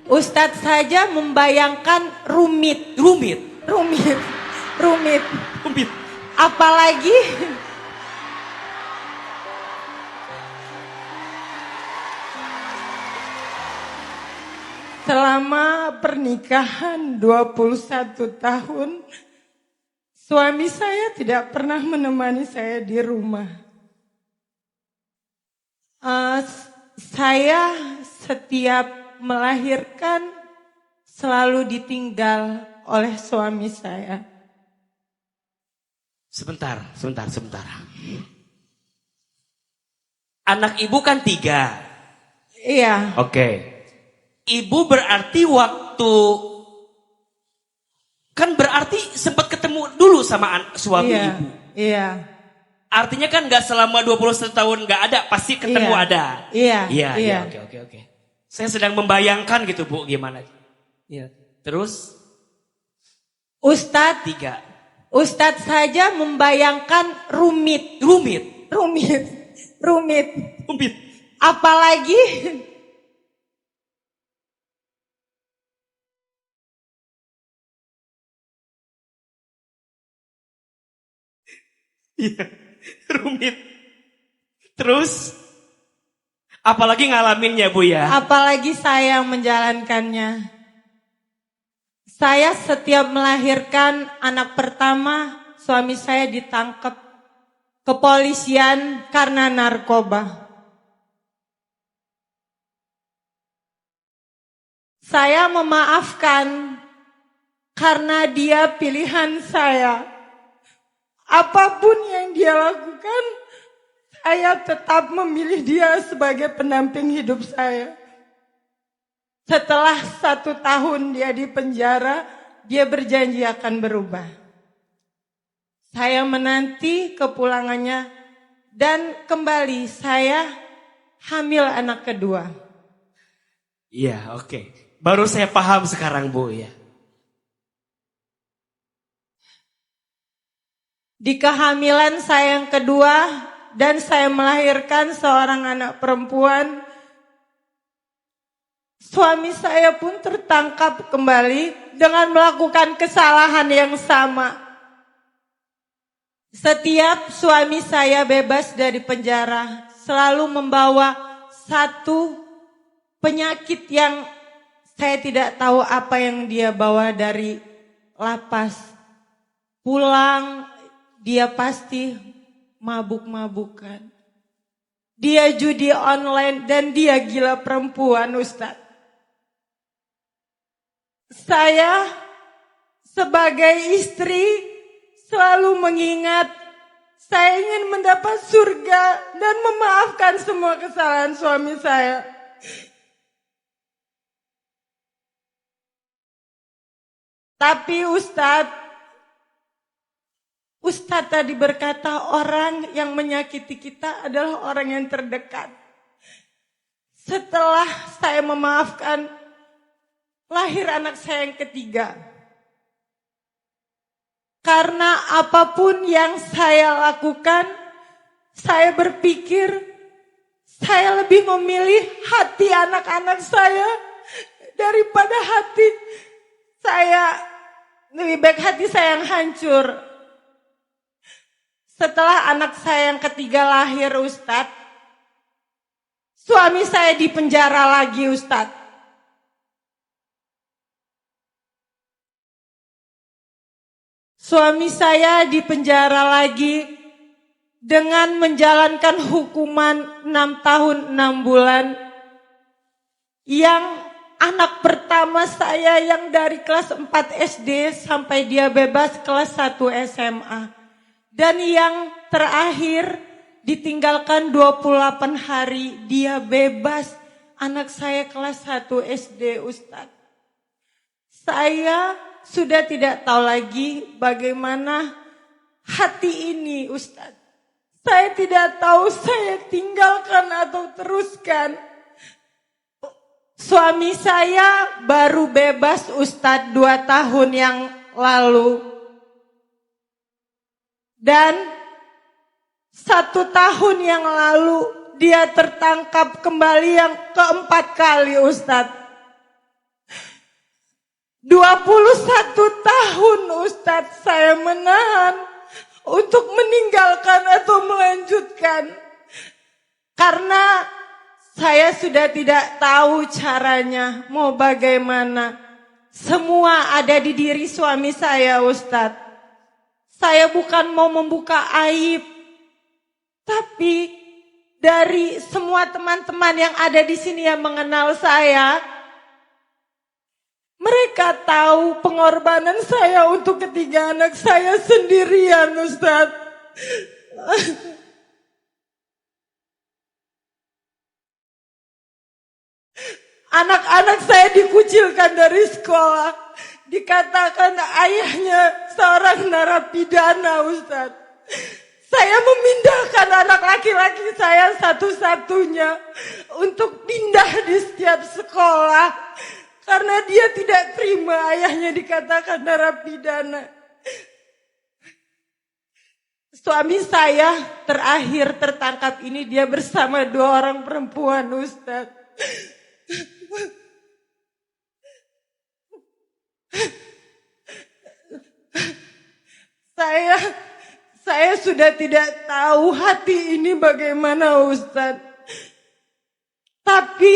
Ustadz saja membayangkan rumit. Rumit. Rumit. Rumit. Rumit. Apalagi selama pernikahan 21 tahun, suami saya tidak pernah menemani saya di rumah. Saya setiap melahirkan selalu ditinggal oleh suami saya. Sebentar. Anak ibu kan 3. Iya. Oke. Ibu berarti berarti sempat ketemu dulu sama suami Iya. ibu. Iya. Artinya kan gak selama 21 tahun gak ada, pasti ketemu Iya. ada. Iya. Iya. Oke. Saya sedang membayangkan gitu Bu, gimana? Iya. Terus? Ustadz 3. Ustadz saja membayangkan rumit. Rumit. Rumit. Rumit. Rumit. Apalagi Iya. Rumit. Terus? Apalagi ngalaminnya Bu ya? apalagi saya yang menjalankannya. Saya setiap melahirkan anak pertama, suami saya ditangkap kepolisian karena narkoba. Saya memaafkan karena dia pilihan saya. Apapun yang dia lakukan, saya tetap memilih dia sebagai pendamping hidup saya. Setelah 1 tahun dia di penjara, dia berjanji akan berubah. Saya menanti kepulangannya dan kembali saya hamil anak kedua. Iya, oke. Baru saya paham sekarang Bu ya. Di kehamilan saya yang kedua dan saya melahirkan seorang anak perempuan, suami saya pun tertangkap kembali dengan melakukan kesalahan yang sama. Setiap suami saya bebas dari penjara selalu membawa satu penyakit yang saya tidak tahu apa yang dia bawa dari lapas. Pulang dia pasti mabuk-mabukan. Dia judi online dan dia gila perempuan, Ustadz. Saya sebagai istri selalu mengingat saya ingin mendapat surga dan memaafkan semua kesalahan suami saya. Tapi Ustadz tadi berkata orang yang menyakiti kita adalah orang yang terdekat. Setelah saya memaafkan, lahir anak saya yang ketiga. Karena apapun yang saya lakukan, saya berpikir saya lebih memilih hati anak-anak saya daripada hati saya. Lebih baik hati saya yang hancur. Setelah anak saya yang ketiga lahir, Ustadz, suami saya dipenjara lagi, Ustadz. Suami saya dipenjara lagi dengan menjalankan hukuman 6 tahun 6 bulan. Yang anak pertama saya yang dari kelas 4 SD sampai dia bebas kelas 1 SMA. Dan yang terakhir ditinggalkan 28 hari dia bebas. Anak saya kelas 1 SD, Ustadz. Saya sudah tidak tahu lagi bagaimana hati ini, Ustadz. Saya tidak tahu saya tinggalkan atau teruskan. Suami saya baru bebas, Ustadz, 2 tahun yang lalu. Dan 1 tahun yang lalu dia tertangkap kembali yang keempat kali, Ustadz. 21 tahun Ustadz saya menahan untuk meninggalkan atau melanjutkan. Karena saya sudah tidak tahu caranya mau bagaimana. Semua ada di diri suami saya, Ustadz. Saya bukan mau membuka aib, tapi dari semua teman-teman yang ada di sini yang mengenal saya, mereka tahu pengorbanan saya untuk ketiga anak saya sendirian, Ustadz. Anak-anak saya dikucilkan dari sekolah. Dikatakan ayahnya seorang narapidana, Ustadz. Saya memindahkan anak laki-laki saya satu-satunya untuk pindah di setiap sekolah. Karena dia tidak terima ayahnya dikatakan narapidana. Suami saya terakhir tertangkap ini dia bersama 2 orang perempuan, Ustadz. Saya sudah tidak tahu hati ini bagaimana, Ustadz. Tapi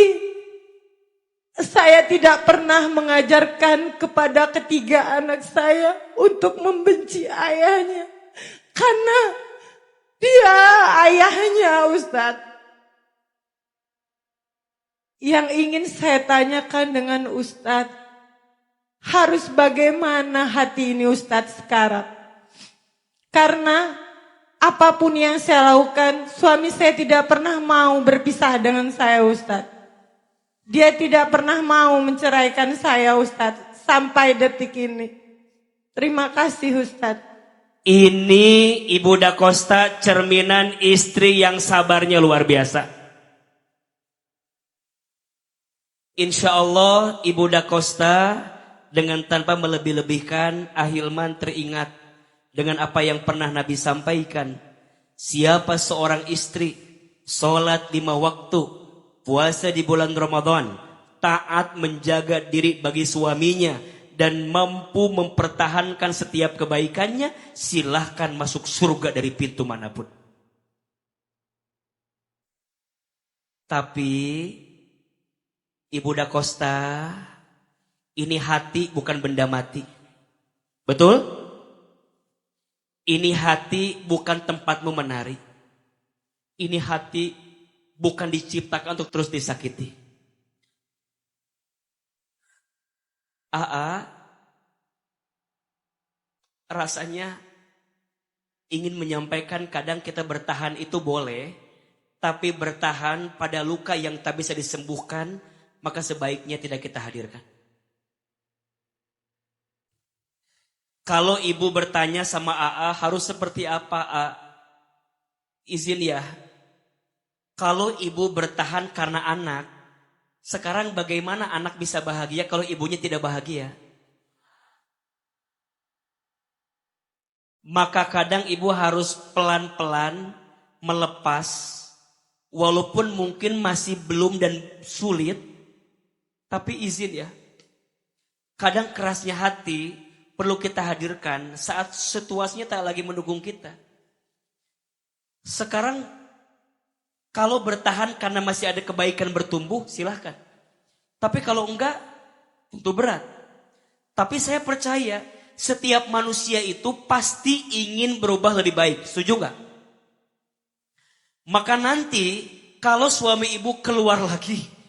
saya tidak pernah mengajarkan kepada ketiga anak saya untuk membenci ayahnya. Karena dia ayahnya, Ustadz. Yang ingin saya tanyakan dengan Ustadz, harus bagaimana hati ini Ustadz sekarang? Karena apapun yang saya lakukan, suami saya tidak pernah mau berpisah dengan saya, Ustadz. Dia tidak pernah mau menceraikan saya, Ustadz, sampai detik ini. Terima kasih, Ustadz. Ini Ibu Dacosta cerminan istri yang sabarnya luar biasa. Insya Allah Ibu Dacosta dengan tanpa melebih-lebihkan, ahilman teringat dengan apa yang pernah Nabi sampaikan. Siapa seorang istri sholat 5 waktu, puasa di bulan Ramadan, taat menjaga diri bagi suaminya, dan mampu mempertahankan setiap kebaikannya, silahkan masuk surga dari pintu manapun. Tapi Ibu Dacosta, ini hati bukan benda mati. Betul? Ini hati bukan tempatmu menari. Ini hati bukan diciptakan untuk terus disakiti. Rasanya ingin menyampaikan kadang kita bertahan itu boleh, tapi bertahan pada luka yang tak bisa disembuhkan, maka sebaiknya tidak kita hadirkan. Kalau ibu bertanya sama AA harus seperti apa, A? Izin ya. Kalau ibu bertahan karena anak, sekarang bagaimana anak bisa bahagia kalau ibunya tidak bahagia? Maka kadang ibu harus pelan-pelan melepas, walaupun mungkin masih belum dan sulit, tapi izin ya. Kadang kerasnya hati perlu kita hadirkan saat situasinya tak lagi mendukung kita. Sekarang kalau bertahan karena masih ada kebaikan bertumbuh, silahkan. Tapi kalau enggak, tentu berat. Tapi saya percaya setiap manusia itu pasti ingin berubah lebih baik. Setuju enggak? Maka nanti kalau suami ibu keluar lagi,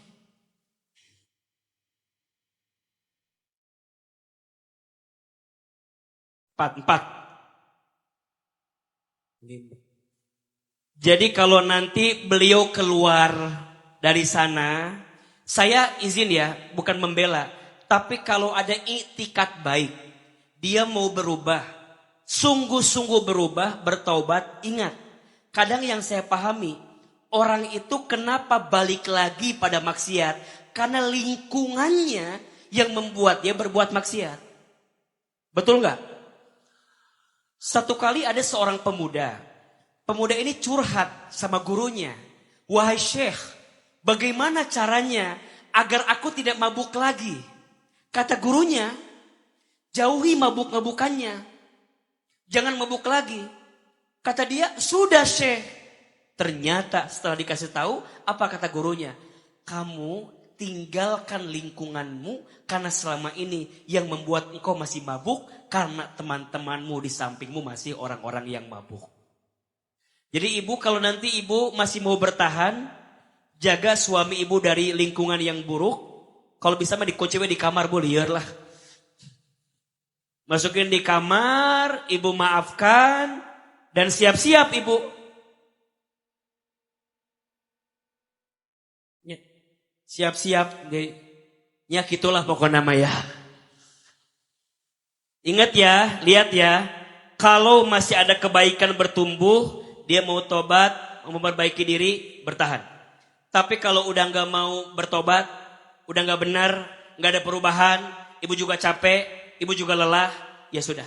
empat. Jadi kalau nanti beliau keluar dari sana, saya izin ya, bukan membela. Tapi kalau ada iktikat baik, dia mau berubah, sungguh-sungguh berubah, bertaubat, ingat. Kadang yang saya pahami, orang itu kenapa balik lagi pada maksiat? Karena lingkungannya yang membuat dia berbuat maksiat. Betul nggak? Satu kali ada seorang pemuda. Pemuda ini curhat sama gurunya. Wahai Syekh, bagaimana caranya agar aku tidak mabuk lagi? Kata gurunya, Jauhi mabuk-mabukannya. Jangan mabuk lagi. Kata dia, sudah Syekh. Ternyata setelah dikasih tahu, apa kata gurunya? Kamu tinggalkan lingkunganmu karena selama ini yang membuat engkau masih mabuk karena teman-temanmu di sampingmu masih orang-orang yang mabuk. Jadi ibu kalau nanti ibu masih mau bertahan, jaga suami ibu dari lingkungan yang buruk. Kalau bisa mah dikunci di kamar bu, liar lah. Masukin di kamar, ibu maafkan dan siap-siap ibu. Siap-siap, ya gitulah pokoknya nama ya. Ingat ya, lihat ya. Kalau masih ada kebaikan bertumbuh, dia mau tobat, mau memperbaiki diri, bertahan. Tapi kalau udah nggak mau bertobat, udah nggak benar, nggak ada perubahan, ibu juga capek, ibu juga lelah, ya sudah.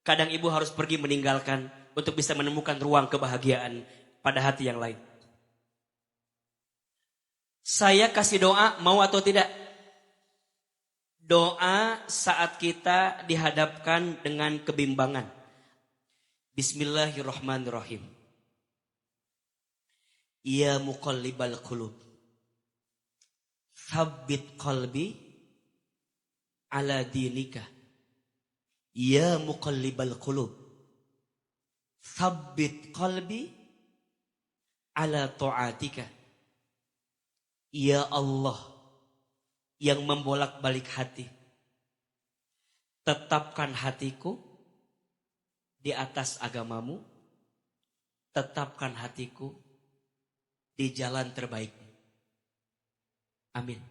Kadang ibu harus pergi meninggalkan untuk bisa menemukan ruang kebahagiaan pada hati yang lain. Saya kasih doa, mau atau tidak? Doa saat kita dihadapkan dengan kebimbangan. Bismillahirrahmanirrahim. Ya muqallibal qulub, tsabbit qalbi ala dinika. Ya muqallibal qulub, tsabbit qalbi ala ta'atika. Ya Allah yang membolak-balik hati, tetapkan hatiku di atas agamamu, tetapkan hatiku di jalan terbaik. Amin.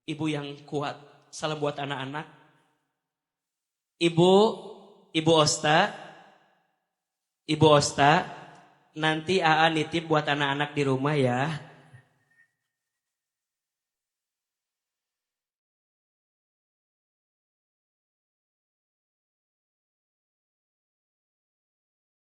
Ibu yang kuat, salam buat anak-anak. Ibu Osta, nanti AA nitip buat anak-anak di rumah ya.